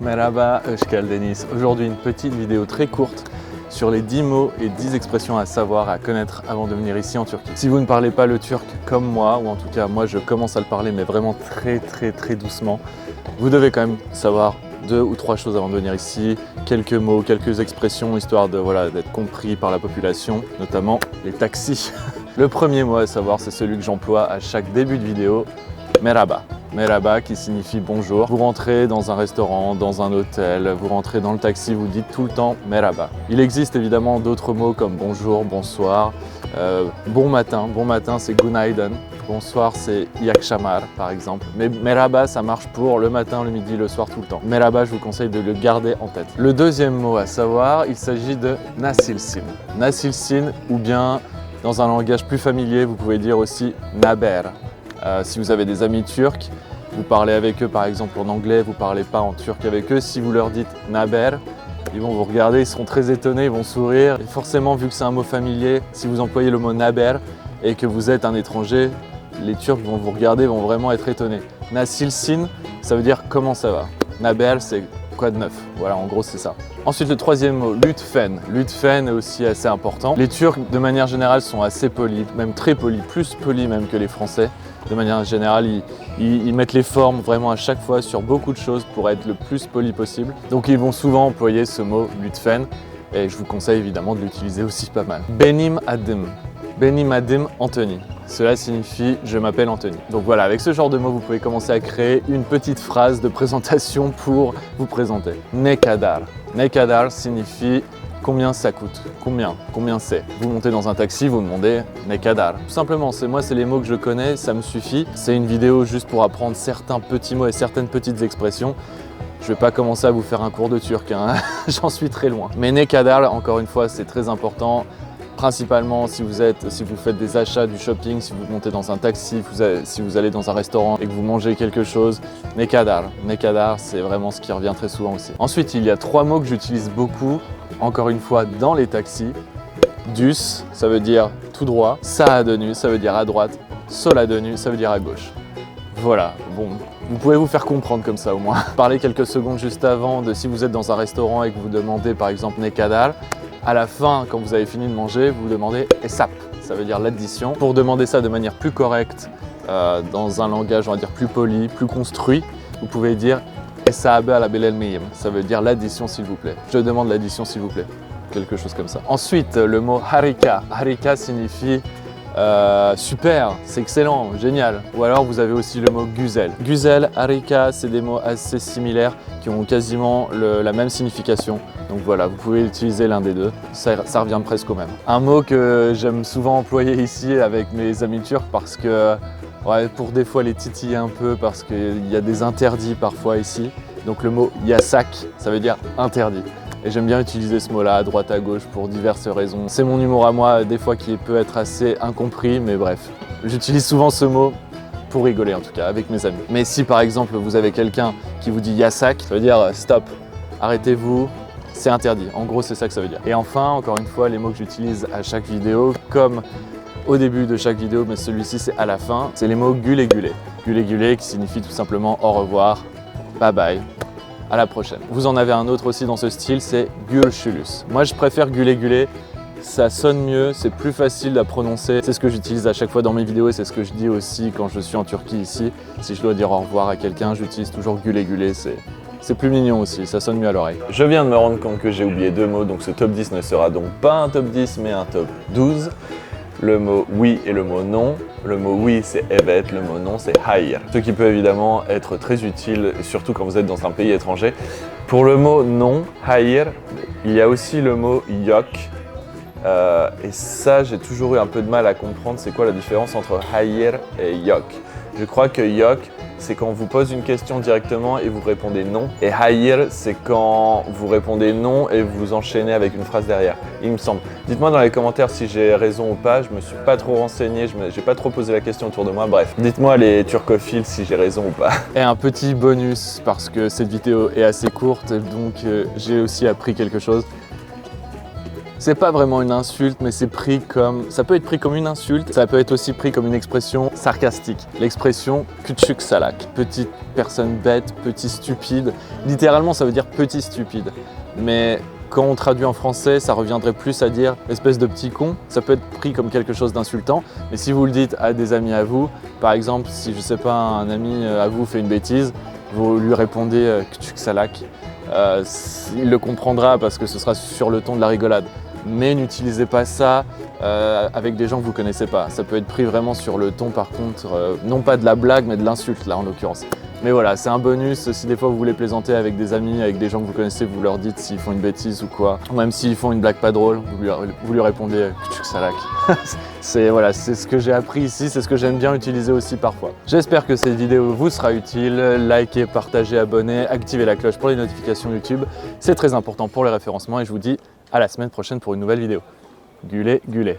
Merhaba, Özkel Deniz. Aujourd'hui, une petite vidéo très courte sur les 10 mots et 10 expressions à savoir, à connaître avant de venir ici en Turquie. Si vous ne parlez pas le turc comme moi, ou en tout cas moi je commence à le parler mais vraiment très doucement, vous devez quand même savoir 2 ou 3 choses avant de venir ici, quelques mots, quelques expressions, histoire de d'être compris par la population, notamment les taxis. Le premier mot à savoir, c'est celui que j'emploie à chaque début de vidéo, Merhaba. Merhaba qui signifie bonjour. Vous rentrez dans un restaurant, dans un hôtel, vous rentrez dans le taxi, vous dites tout le temps Merhaba. Il existe évidemment d'autres mots comme bonjour, bonsoir, bon matin. Bon matin c'est Günaydın. Bonsoir c'est iyi akşamlar par exemple. Mais Merhaba ça marche pour le matin, le midi, le soir, tout le temps. Merhaba, je vous conseille de le garder en tête. Le deuxième mot à savoir, il s'agit de Nasılsın. Nasılsın ou bien dans un langage plus familier, vous pouvez dire aussi Naber. Si vous avez des amis turcs, vous parlez avec eux par exemple en anglais, vous ne parlez pas en turc avec eux, si vous leur dites Naber, ils vont vous regarder, ils seront très étonnés, ils vont sourire. Et forcément, vu que c'est un mot familier, si vous employez le mot Naber et que vous êtes un étranger, les Turcs vont vous regarder, vont vraiment être étonnés. Nasılsın, ça veut dire comment ça va. Naber, c'est quoi de neuf? Voilà, en gros, c'est ça. Ensuite, le troisième mot, lütfen. Lütfen est aussi assez important. Les Turcs, de manière générale, sont assez polis, même très polis, plus polis même que les Français. De manière générale, ils mettent les formes vraiment à chaque fois sur beaucoup de choses pour être le plus poli possible. Donc ils vont souvent employer ce mot lütfen et je vous conseille évidemment de l'utiliser aussi pas mal. Benim adım. Benim adım Anthony. Cela signifie je m'appelle Anthony. Donc voilà, avec ce genre de mots, vous pouvez commencer à créer une petite phrase de présentation pour vous présenter. Ne kadar. Ne kadar signifie combien ça coûte, combien c'est. Vous montez dans un taxi, vous demandez ne kadar. Tout simplement, c'est les mots que je connais, ça me suffit. C'est une vidéo juste pour apprendre certains petits mots et certaines petites expressions. Je vais pas commencer à vous faire un cours de turc, hein. J'en suis très loin. Mais ne kadar, encore une fois, c'est très important. Principalement si vous faites des achats, du shopping, si vous montez dans un taxi, si vous allez dans un restaurant et que vous mangez quelque chose, ne kadar. Ne kadar, c'est vraiment ce qui revient très souvent aussi. Ensuite, il y a 3 mots que j'utilise beaucoup, encore une fois, dans les taxis. Dus, ça veut dire tout droit. Sağa dönü, ça veut dire à droite. Sola dönü, ça veut dire à gauche. Voilà, bon, vous pouvez vous faire comprendre comme ça au moins. Parlez quelques secondes juste avant de si vous êtes dans un restaurant et que vous demandez par exemple ne kadar. À la fin, quand vous avez fini de manger, vous demandez hesap, ça veut dire l'addition. Pour demander ça de manière plus correcte, dans un langage on va dire plus poli, plus construit, vous pouvez dire hesabı alabilir miyim, ça veut dire l'addition s'il vous plaît. Je demande l'addition s'il vous plaît, quelque chose comme ça. Ensuite, le mot harika. Harika signifie super, c'est excellent, génial. Ou alors vous avez aussi le mot güzel. Güzel, harika, c'est des mots assez similaires qui ont quasiment la même signification. Donc voilà, vous pouvez utiliser l'un des deux, ça revient presque au même. Un mot que j'aime souvent employer ici avec mes amis turcs parce que, pour des fois les titiller un peu parce qu'il y a des interdits parfois ici. Donc le mot yasak, ça veut dire interdit. Et j'aime bien utiliser ce mot-là à droite à gauche pour diverses raisons. C'est mon humour à moi, des fois qui peut être assez incompris, mais bref. J'utilise souvent ce mot pour rigoler en tout cas, avec mes amis. Mais si par exemple vous avez quelqu'un qui vous dit yasak, ça veut dire stop, arrêtez-vous, c'est interdit. En gros, c'est ça que ça veut dire. Et enfin, encore une fois, les mots que j'utilise à chaque vidéo, comme au début de chaque vidéo, mais celui-ci c'est à la fin, c'est les mots güle güle. Güle güle qui signifie tout simplement au revoir, bye bye. À la prochaine. Vous en avez un autre aussi dans ce style, c'est görüşürüz. Moi je préfère güle güle, ça sonne mieux, c'est plus facile à prononcer. C'est ce que j'utilise à chaque fois dans mes vidéos et c'est ce que je dis aussi quand je suis en Turquie ici. Si je dois dire au revoir à quelqu'un, j'utilise toujours güle güle, c'est plus mignon aussi, ça sonne mieux à l'oreille. Je viens de me rendre compte que j'ai oublié 2 mots, donc ce top 10 ne sera donc pas un top 10 mais un top 12. Le mot oui et le mot non. Le mot oui c'est evet, le mot non c'est hayır. Ce qui peut évidemment être très utile, surtout quand vous êtes dans un pays étranger. Pour le mot non, hayır, il y a aussi le mot yok. Et ça, j'ai toujours eu un peu de mal à comprendre c'est quoi la différence entre hayır et yok. Je crois que yok, c'est quand on vous pose une question directement et vous répondez non. Et hayır, c'est quand vous répondez non et vous enchaînez avec une phrase derrière, il me semble. Dites-moi dans les commentaires si j'ai raison ou pas, je me suis pas trop renseigné, j'ai pas trop posé la question autour de moi, bref. Dites-moi les turcophiles si j'ai raison ou pas. Et un petit bonus, parce que cette vidéo est assez courte, donc j'ai aussi appris quelque chose. C'est pas vraiment une insulte, mais c'est pris comme... Ça peut être pris comme une insulte, ça peut être aussi pris comme une expression sarcastique. L'expression küçük salak, petite personne bête, petit stupide. Littéralement, ça veut dire petit stupide. Mais quand on traduit en français, ça reviendrait plus à dire espèce de petit con. Ça peut être pris comme quelque chose d'insultant. Mais si vous le dites à des amis à vous, par exemple, si je sais pas, un ami à vous fait une bêtise, vous lui répondez küçük salak. Il le comprendra parce que ce sera sur le ton de la rigolade. Mais n'utilisez pas ça avec des gens que vous ne connaissez pas. Ça peut être pris vraiment sur le ton par contre, non pas de la blague mais de l'insulte là en l'occurrence. Mais voilà, c'est un bonus. Si des fois vous voulez plaisanter avec des amis, avec des gens que vous connaissez, vous leur dites s'ils font une bêtise ou quoi. Ou même s'ils font une blague pas drôle, vous lui répondez küçük salak. Voilà, c'est ce que j'ai appris ici, c'est ce que j'aime bien utiliser aussi parfois. J'espère que cette vidéo vous sera utile. Likez, partagez, abonnez, activez la cloche pour les notifications YouTube. C'est très important pour le référencement et je vous dis à la semaine prochaine pour une nouvelle vidéo. Gulé, gulé.